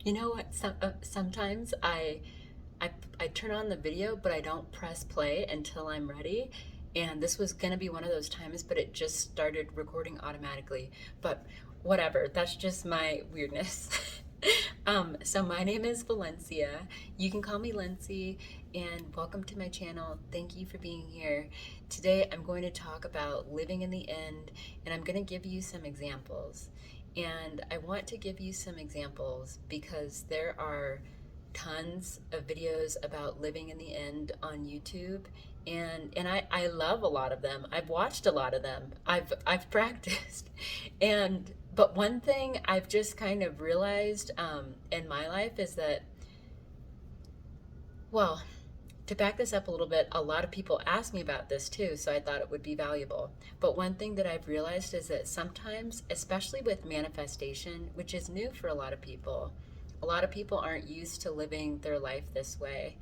You know what? Sometimes I turn on the video, but I don't press play until I'm ready. And this was gonna be one of those times, but it just started recording automatically. But whatever, that's just my weirdness. So my name is Valencia. You can call me Lindsay, and welcome to my channel. Thank you for being here. Today I'm going to talk about living in the end, and I'm going to give you some examples. And I want to give you some examples because there are tons of videos about living in the end on YouTube, and I love a lot of them. I've watched a lot of them. I've practiced, and but one thing I've just kind of realized in my life is that, well, to back this up a little bit, a lot of people ask me about this too, so I thought it would be valuable. But one thing that I've realized is that sometimes, especially with manifestation, which is new for a lot of people aren't used to living their life this way.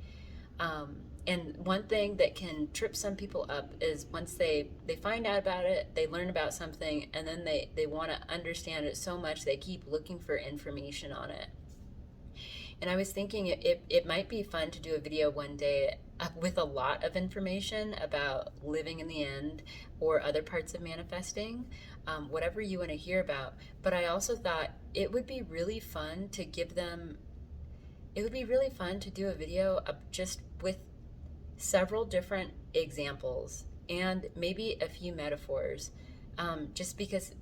And one thing that can trip some people up is once they find out about it, they learn about something, and then they want to understand it so much they keep looking for information on it. And I was thinking it might be fun to do a video one day with a lot of information about living in the end or other parts of manifesting, whatever you want to hear about. But I also thought it would be really fun to do a video of just with several different examples and maybe a few metaphors. Just because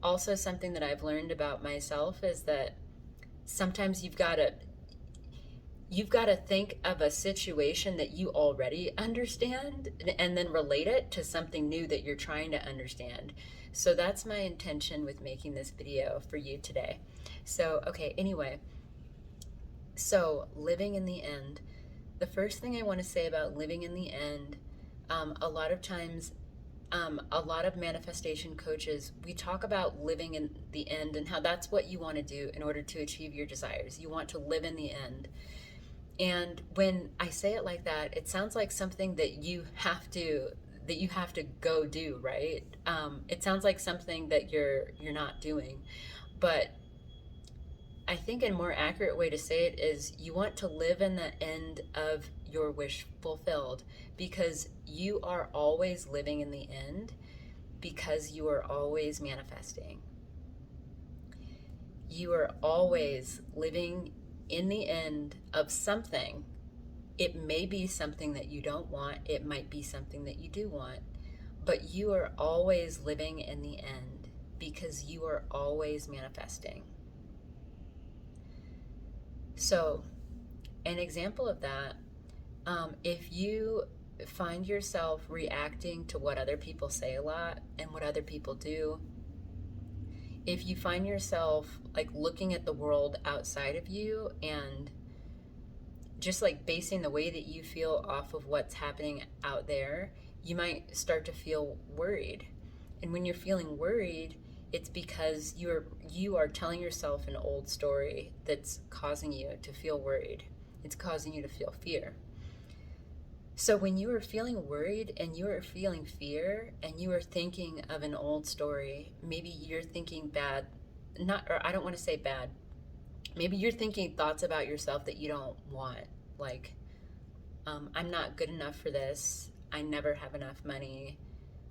also something that I've learned about myself is that sometimes you've got to think of a situation that you already understand and then relate it to something new that you're trying to understand. So that's my intention with making this video for you today. So okay, anyway, so living in the end. The first thing I want to say about living in the end, a lot of times, a lot of manifestation coaches, we talk about living in the end and how that's what you want to do in order to achieve your desires. You want to live in the end. And when I say it like that, it sounds like something that you have to go do, right? It sounds like something that you're not doing. But I think a more accurate way to say it is you want to live in the end of your wish fulfilled, because you are always living in the end, because you are always manifesting. You are always living in the end of something. It may be something that you don't want, it might be something that you do want, but you are always living in the end because you are always manifesting. So, an example of that, if you find yourself reacting to what other people say a lot and what other people do, if you find yourself like looking at the world outside of you and just like basing the way that you feel off of what's happening out there, you might start to feel worried. And when you're feeling worried, it's because you are telling yourself an old story that's causing you to feel worried. It's causing you to feel fear. So when you are feeling worried and you are feeling fear and you are thinking of an old story, maybe you're thinking bad, not, or I don't want to say bad. Maybe you're thinking thoughts about yourself that you don't want, like, I'm not good enough for this. I never have enough money.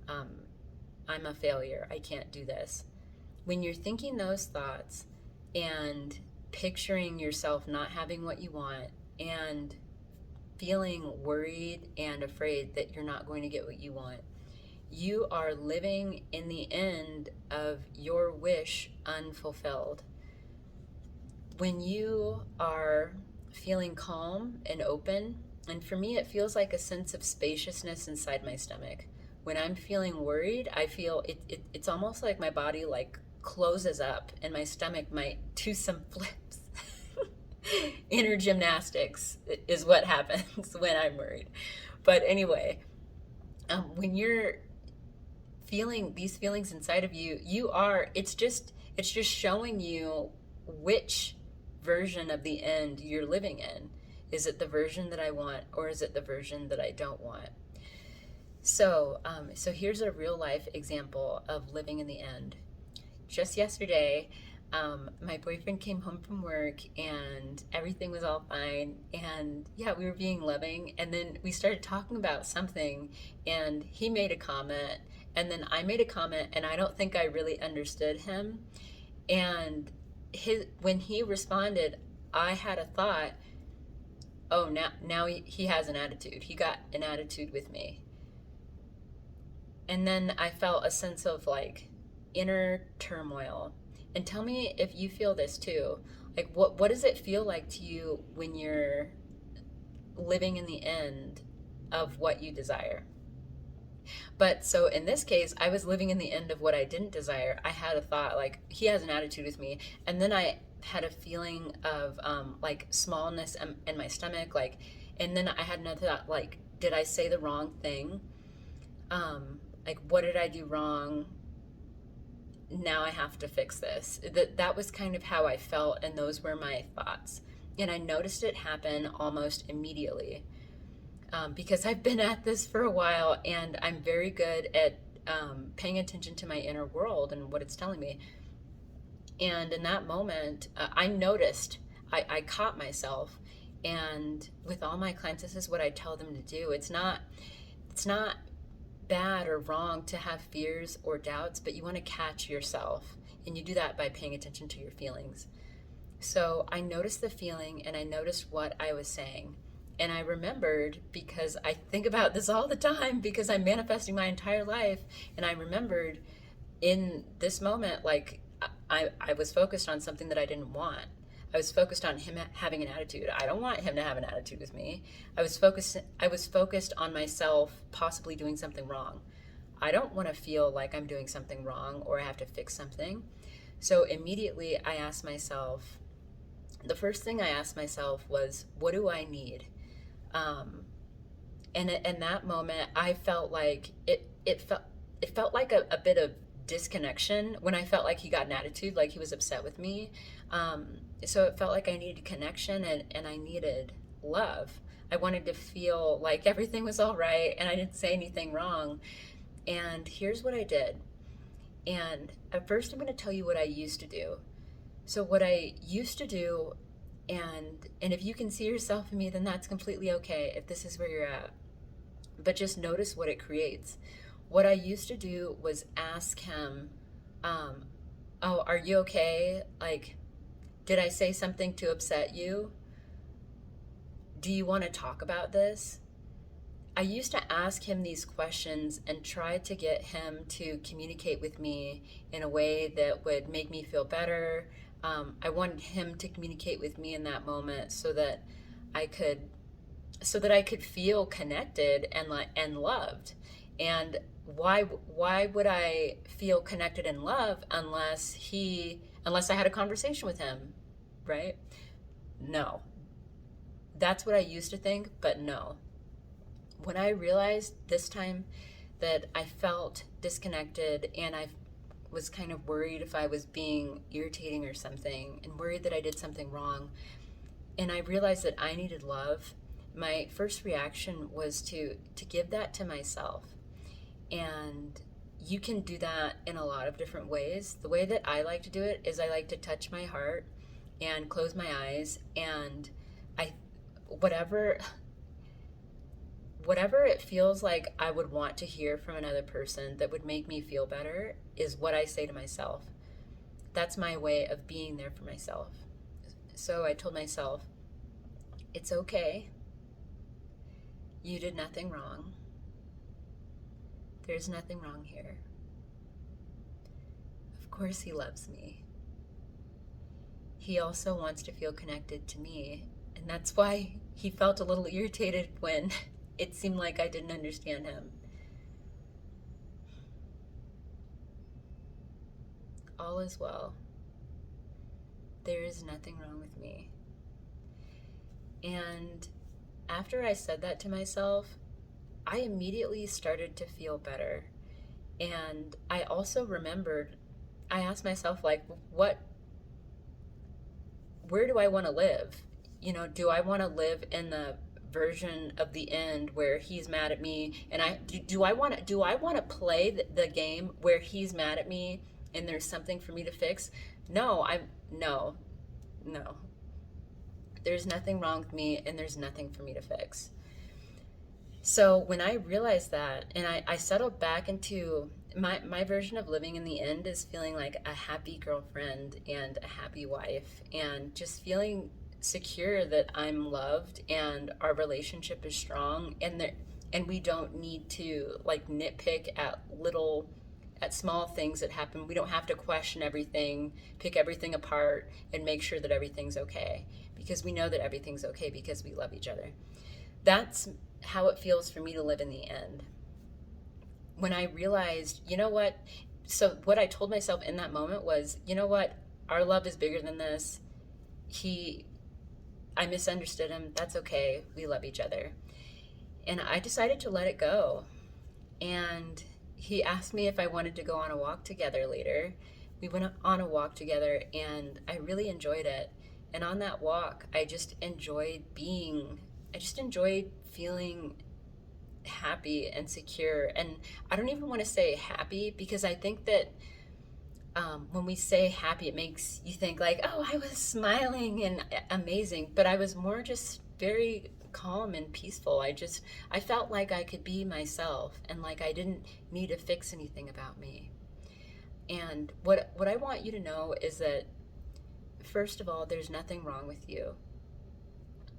Um, I'm a failure. I can't do this. When you're thinking those thoughts and picturing yourself not having what you want and feeling worried and afraid that you're not going to get what you want, you are living in the end of your wish unfulfilled. When you are feeling calm and open, and for me, it feels like a sense of spaciousness inside my stomach. When I'm feeling worried, I feel it's almost like my body like closes up and my stomach might do some flips. Inner gymnastics is what happens when I'm worried. But anyway, when you're feeling these feelings inside of you, it's just showing you which version of the end you're living in. Is it the version that I want, or is it the version that I don't want? So here's a real life example of living in the end. Just yesterday, my boyfriend came home from work and everything was all fine. And yeah, we were being loving. And then we started talking about something, and he made a comment, and then I made a comment, and I don't think I really understood him. And when he responded, I had a thought, oh, now he has an attitude. He got an attitude with me. And then I felt a sense of like inner turmoil. And tell me if you feel this too. Like what does it feel like to you when you're living in the end of what you desire? But so in this case, I was living in the end of what I didn't desire. I had a thought like he has an attitude with me, and then I had a feeling of like smallness in my stomach, like, and then I had another thought like, did I say the wrong thing? Like, what did I do wrong? Now I have to fix this. That was kind of how I felt, and those were my thoughts. And I noticed it happen almost immediately, because I've been at this for a while, and I'm very good at paying attention to my inner world and what it's telling me. And in that moment, I noticed, I caught myself. And with all my clients, this is what I tell them to do. It's not bad or wrong to have fears or doubts, but you want to catch yourself. And you do that by paying attention to your feelings. So I noticed the feeling, and I noticed what I was saying. And I remembered, because I think about this all the time because I'm manifesting my entire life. And I remembered in this moment, like I was focused on something that I didn't want. I was focused on him having an attitude. I don't want him to have an attitude with me. I was focused on myself possibly doing something wrong. I don't want to feel like I'm doing something wrong or I have to fix something. So immediately I asked myself, the first thing I asked myself was, what do I need? And in that moment, I felt like it felt like a bit of disconnection when I felt like he got an attitude, like he was upset with me. So it felt like I needed connection, and I needed love. I wanted to feel like everything was all right and I didn't say anything wrong. And here's what I did. And at first, I'm going to tell you what I used to do. So what I used to do, and if you can see yourself in me, then that's completely okay if this is where you're at. But just notice what it creates. What I used to do was ask him, oh, are you okay? Like, did I say something to upset you? Do you want to talk about this? I used to ask him these questions and try to get him to communicate with me in a way that would make me feel better. I wanted him to communicate with me in that moment so that I could feel connected and loved. And why would I feel connected and loved unless I had a conversation with him, right? No. That's what I used to think, but no. When I realized this time that I felt disconnected and I was kind of worried if I was being irritating or something, and worried that I did something wrong, and I realized that I needed love, my first reaction was to give that to myself. And you can do that in a lot of different ways. The way that I like to do it is I like to touch my heart and close my eyes, and whatever it feels like I would want to hear from another person that would make me feel better is what I say to myself. That's my way of being there for myself. So I told myself, it's okay. You did nothing wrong. There's nothing wrong here. Of course he loves me. He also wants to feel connected to me, and that's why he felt a little irritated when it seemed like I didn't understand him. All is well. There is nothing wrong with me. And after I said that to myself, I immediately started to feel better. And I also remembered, I asked myself, like, where do I want to live? You know, do I want to live in the version of the end where he's mad at me, and do I want to play the game where he's mad at me and there's something for me to fix? No, no, no. There's nothing wrong with me, and there's nothing for me to fix. So when I realized that, and I settled back into my version of living in the end is feeling like a happy girlfriend and a happy wife, and just feeling secure that I'm loved and our relationship is strong, and we don't need to like nitpick at small things that happen. We don't have to question everything, pick everything apart, and make sure that everything's okay, because we know that everything's okay because we love each other. That's how it feels for me to live in the end. When I realized, you know what? So, what I told myself in that moment was, you know what? Our love is bigger than this. He, I misunderstood him. That's okay. We love each other. And I decided to let it go. And he asked me if I wanted to go on a walk together later. We went on a walk together, and I really enjoyed it. And on that walk, I just enjoyed feeling happy and secure. And I don't even want to say happy, because I think that when we say happy, it makes you think like, oh, I was smiling and amazing. But I was more just very calm and peaceful. I felt like I could be myself, and like I didn't need to fix anything about me. And what I want you to know is that, first of all, there's nothing wrong with you.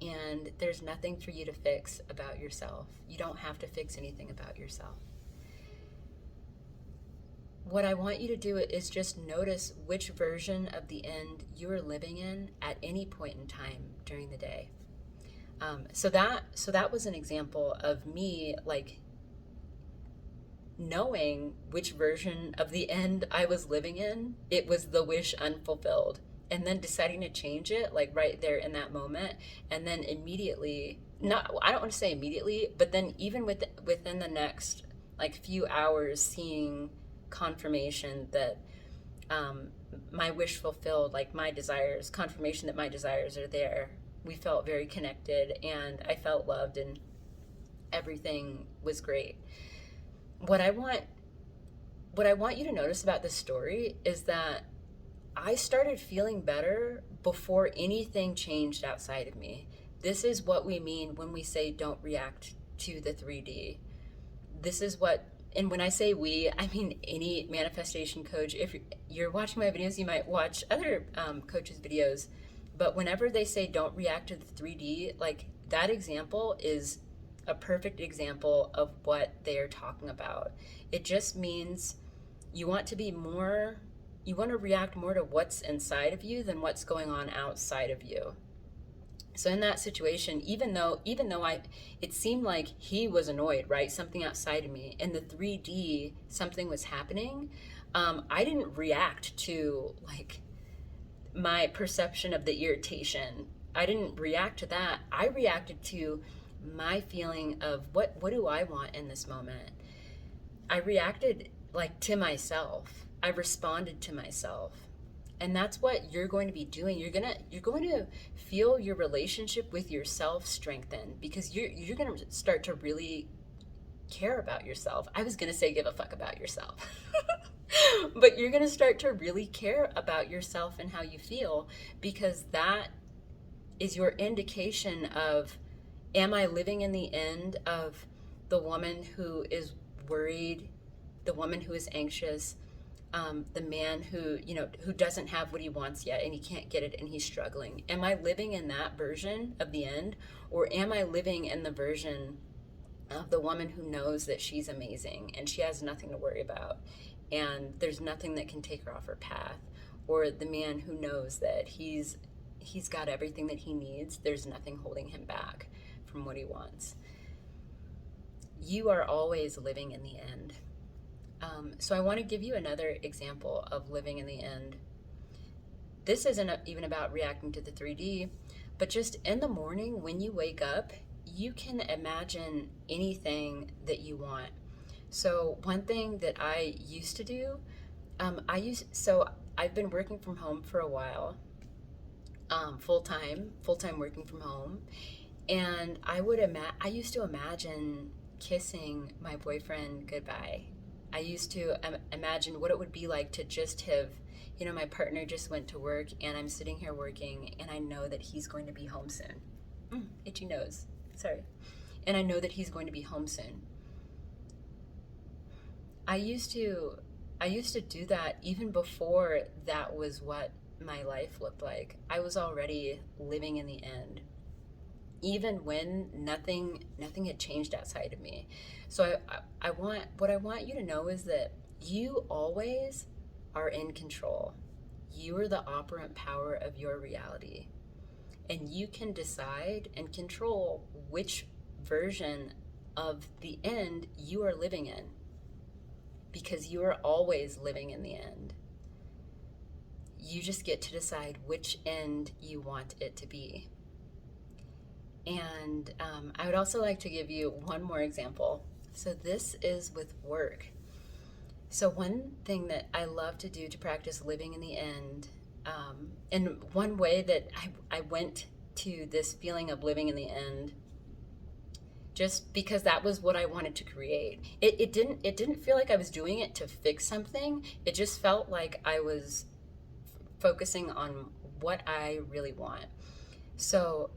And there's nothing for you to fix about yourself. You don't have to fix anything about yourself. What I want you to do is just notice which version of the end you are living in at any point in time during the day. So that was an example of me like knowing which version of the end I was living in. It was the wish unfulfilled, and then deciding to change it like right there in that moment, and then immediately, not, I don't want to say immediately, but then even within the next like few hours, seeing confirmation that my wish fulfilled, like my desires, confirmation that my desires are there. We felt very connected, and I felt loved, and everything was great. What I want you to notice about this story is that I started feeling better before anything changed outside of me. This is what we mean when we say don't react to the 3D. This is what, and when I say we, I mean any manifestation coach. If you're watching my videos, you might watch other coaches' videos. But whenever they say don't react to the 3D, like that example is a perfect example of what they are talking about. It just means you want to react more to what's inside of you than what's going on outside of you. So in that situation, even though it seemed like he was annoyed, right? Something outside of me. In the 3D, something was happening. I didn't react to like my perception of the irritation. I didn't react to that. I reacted to my feeling of what do I want in this moment. I reacted like to myself. I responded to myself. And that's what you're going to be doing. You're going to feel your relationship with yourself strengthen, because you're going to start to really care about yourself. I was going to say give a fuck about yourself. But you're going to start to really care about yourself and how you feel, because that is your indication of, am I living in the end of the woman who is worried, the woman who is anxious, the man who doesn't have what he wants yet and he can't get it and he's struggling? Am I living in that version of the end, or am I living in the version of the woman who knows that she's amazing and she has nothing to worry about and there's nothing that can take her off her path? Or the man who knows that he's got everything that he needs, there's nothing holding him back from what he wants. You are always living in the end. So I want to give you another example of living in the end. This isn't even about reacting to the 3D, but just in the morning when you wake up, you can imagine anything that you want. So one thing that I used to do, I've been working from home for a while, full-time working from home. And I used to imagine kissing my boyfriend goodbye. I used to imagine what it would be like to just have, my partner just went to work and I'm sitting here working and I know that he's going to be home soon. Itchy nose. Sorry. And I know that he's going to be home soon. I used to do that even before that was what my life looked like. I was already living in the end, even when nothing had changed outside of me. So what I want you to know is that you always are in control. You are the operant power of your reality. And you can decide and control which version of the end you are living in, because you are always living in the end. You just get to decide which end you want it to be. And I would also like to give you one more example. So this is with work. So one thing that I love to do to practice living in the end, and one way that I went to this feeling of living in the end, just because that was what I wanted to create. It didn't feel like I was doing it to fix something. It just felt like I was focusing on what I really want. So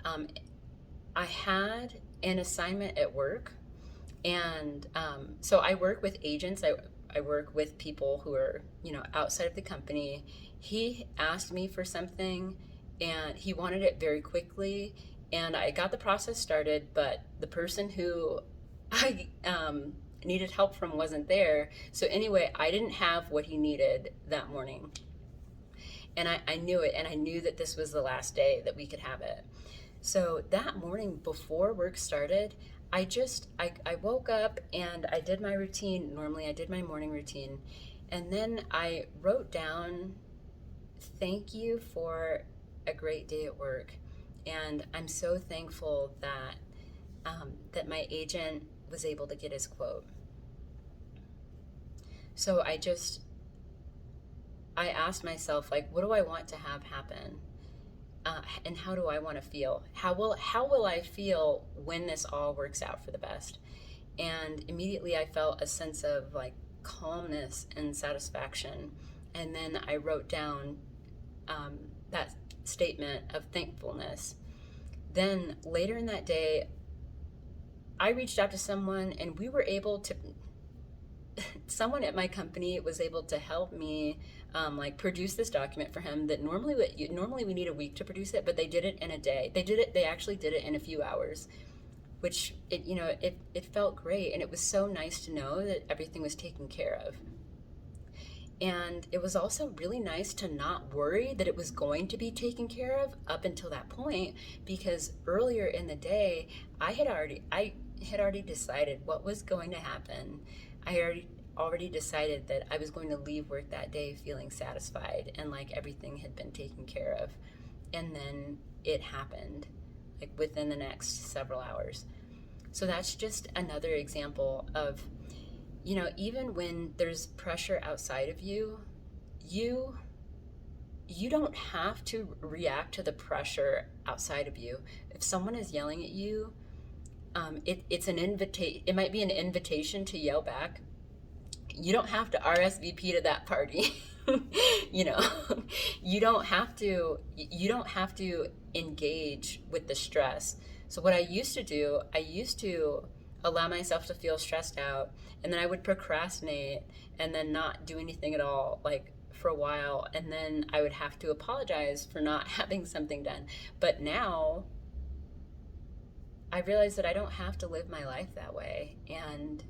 I had an assignment at work, and so I work with agents. I work with people who are, outside of the company. He asked me for something, and he wanted it very quickly, and I got the process started, but the person who I needed help from wasn't there. So anyway, I didn't have what he needed that morning. And I knew it, and I knew that this was the last day that we could have it. So that morning before work started, I woke up and I did my routine. Normally I did my morning routine. And then I wrote down, thank you for a great day at work. And I'm so thankful that that my agent was able to get his quote. So I asked myself, like, what do I want to have happen? And how do I want to feel? How will I feel when this all works out for the best? And immediately I felt a sense of like calmness and satisfaction. And then I wrote down that statement of thankfulness. Then later in that day, I reached out to someone, and we were able to. Someone at my company was able to help me produce this document for him that normally we need a week to produce it, but they did it in a day. They actually did it in a few hours, which it felt great, and it was so nice to know that everything was taken care of. And it was also really nice to not worry that it was going to be taken care of up until that point, because earlier in the day I had already decided what was going to happen. I already decided that I was going to leave work that day feeling satisfied and like everything had been taken care of. And then it happened, like within the next several hours. So that's just another example of, even when there's pressure outside of you, you don't have to react to the pressure outside of you. If someone is yelling at you, it's an it might be an invitation to yell back. You don't have to RSVP to that party. You don't have to engage with the stress. So what I used to do, I used to allow myself to feel stressed out, and then I would procrastinate and then not do anything at all, like for a while, and then I would have to apologize for not having something done. But now I realize that I don't have to live my life that way, and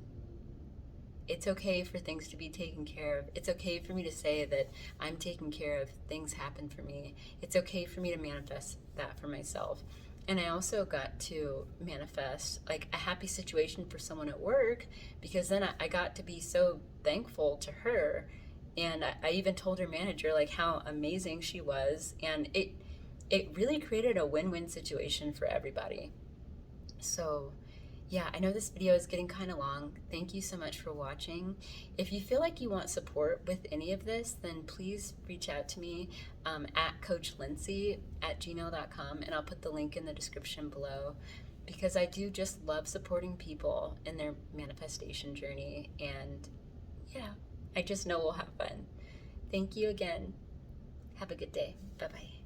it's okay for things to be taken care of. It's okay for me to say that I'm taken care of, things happen for me. It's okay for me to manifest that for myself. And I also got to manifest like a happy situation for someone at work, because then I got to be so thankful to her. And I even told her manager like how amazing she was, and it really created a win-win situation for everybody. So yeah, I know this video is getting kind of long. Thank you so much for watching. If you feel like you want support with any of this, then please reach out to me at coachlindsay@gmail.com, and I'll put the link in the description below, because I do just love supporting people in their manifestation journey. And yeah, I just know we'll have fun. Thank you again. Have a good day. Bye bye.